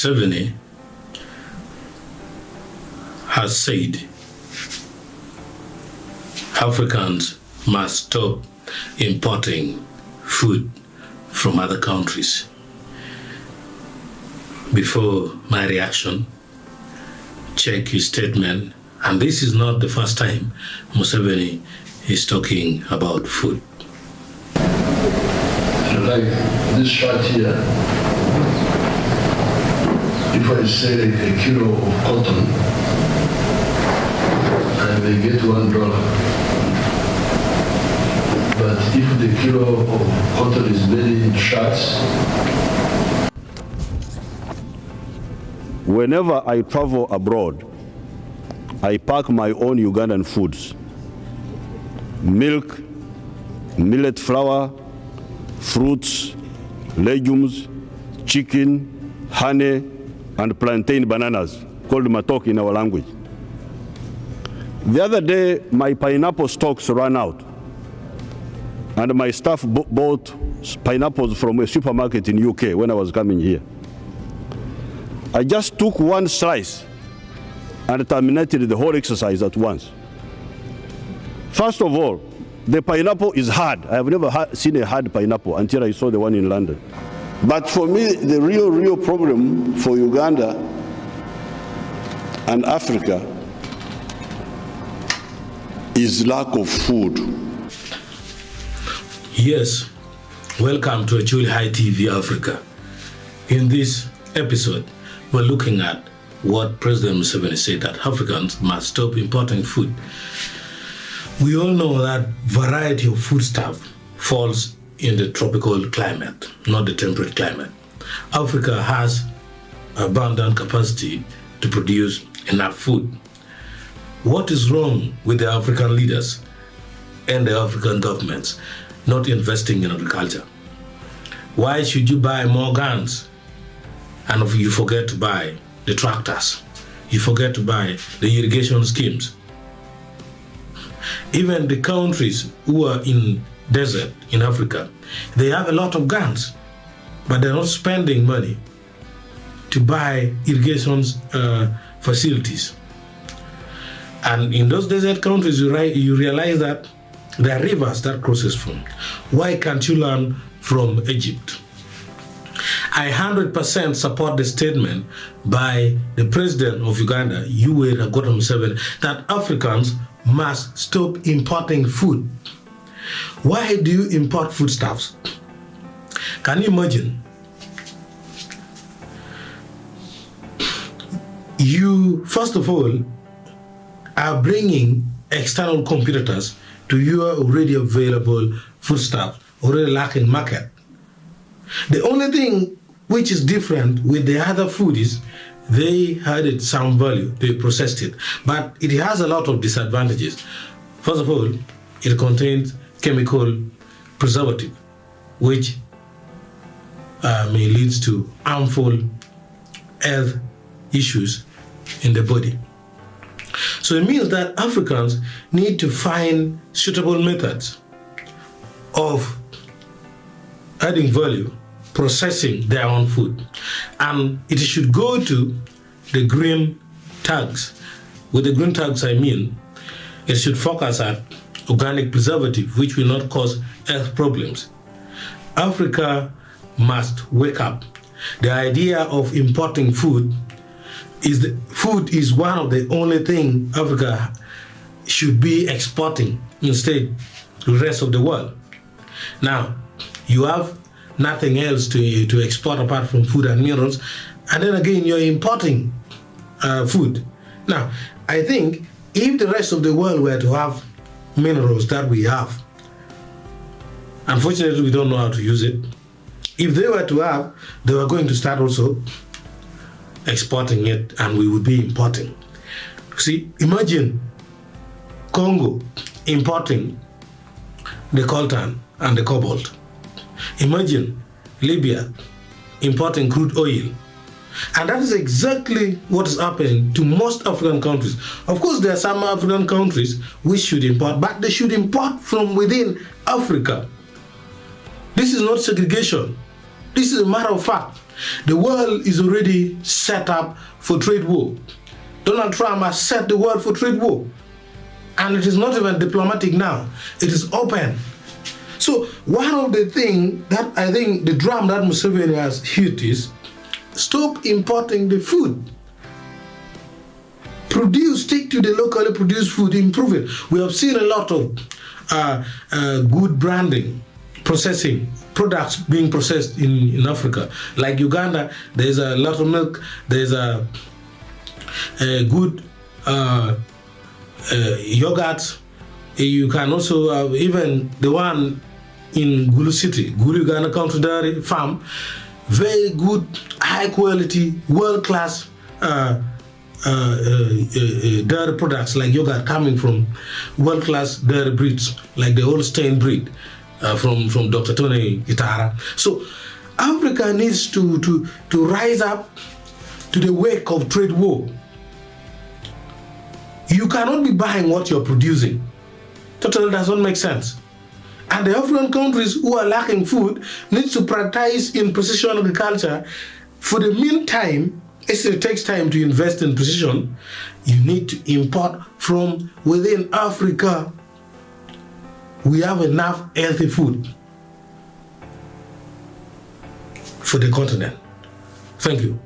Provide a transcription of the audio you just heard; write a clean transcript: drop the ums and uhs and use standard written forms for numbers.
Museveni has said Africans must stop importing food from other countries. Before my reaction, check his statement, and this is not the first time Museveni is talking about food. Like this chart here, if I say a kilo of cotton, I may get $1. But if the kilo of cotton is made in shots. Whenever I travel abroad, I pack my own Ugandan foods. Milk, millet flour, fruits, legumes, chicken, honey, and plantain bananas, called matok in our language. The other day, my pineapple stocks ran out, and my staff bought pineapples from a supermarket in UK when I was coming here. I just took one slice and terminated the whole exercise at once. First of all, the pineapple is hard. I have never seen a hard pineapple until I saw the one in London. But for me, the real problem for Uganda and Africa is lack of food. Yes, welcome to Acholi High TV Africa. In this episode, we're looking at what President Museveni said, that Africans must stop importing food. We all know that variety of foodstuff falls in the tropical climate, not the temperate climate. Africa has abundant capacity to produce enough food. What is wrong with the African leaders and the African governments not investing in agriculture? Why should you buy more guns and you forget to buy the tractors? You forget to buy the irrigation schemes. Even the countries who are in desert in Africa, they have a lot of guns, but they're not spending money to buy irrigation facilities. And in those desert countries, you realize that there are rivers that crosses from. Why can't you learn from Egypt? I 100% support the statement by the president of Uganda, Yoweri Museveni, that Africans must stop importing food. Why do you import foodstuffs? Can you imagine? You, first of all, are bringing external competitors to your already available foodstuffs, already lacking market. The only thing which is different with the other food is they added some value, they processed it, but it has a lot of disadvantages. First of all, it contains chemical preservative, which may lead to harmful health issues in the body. So it means that Africans need to find suitable methods of adding value, processing their own food. And it should go to the green tags. With the green tags, I mean, it should focus at organic preservative, which will not cause health problems. Africa must wake up. The idea of importing food is one of the only thing Africa should be exporting instead to the rest of the world. Now, you have nothing else to export apart from food and minerals, and then again you're importing food. Now, I think if the rest of the world were to have minerals that we have, unfortunately we don't know how to use it. If they were to have, they were going to start also exporting it, and we would be importing. See, imagine Congo importing the coltan and the cobalt. Imagine Libya importing crude oil. And that is exactly what is happening to most African countries. Of course, there are some African countries which should import, but they should import from within Africa. This is not segregation. This is a matter of fact. The world is already set up for trade war. Donald Trump has set the world for trade war. And it is not even diplomatic now. It is open. So one of the things that I think the drum that Museveni has hit is stop importing the food. Stick to the locally produced food, improve it. We have seen a lot of good branding, processing, products being processed in Africa. Like Uganda, there's a lot of milk, there's a good yogurt. You can also have even the one in Gulu City, Gulu Uganda Country Dairy Farm, very good, high quality, world-class dairy products like yogurt coming from world-class dairy breeds, like the Holstein breed from Dr. Tony Itara. So Africa needs to rise up to the wake of trade war. You cannot be buying what you're producing. Totally does not make sense. And the African countries who are lacking food need to prioritize in precision agriculture. For the meantime, as it takes time to invest in precision, you need to import from within Africa. We have enough healthy food for the continent. Thank you.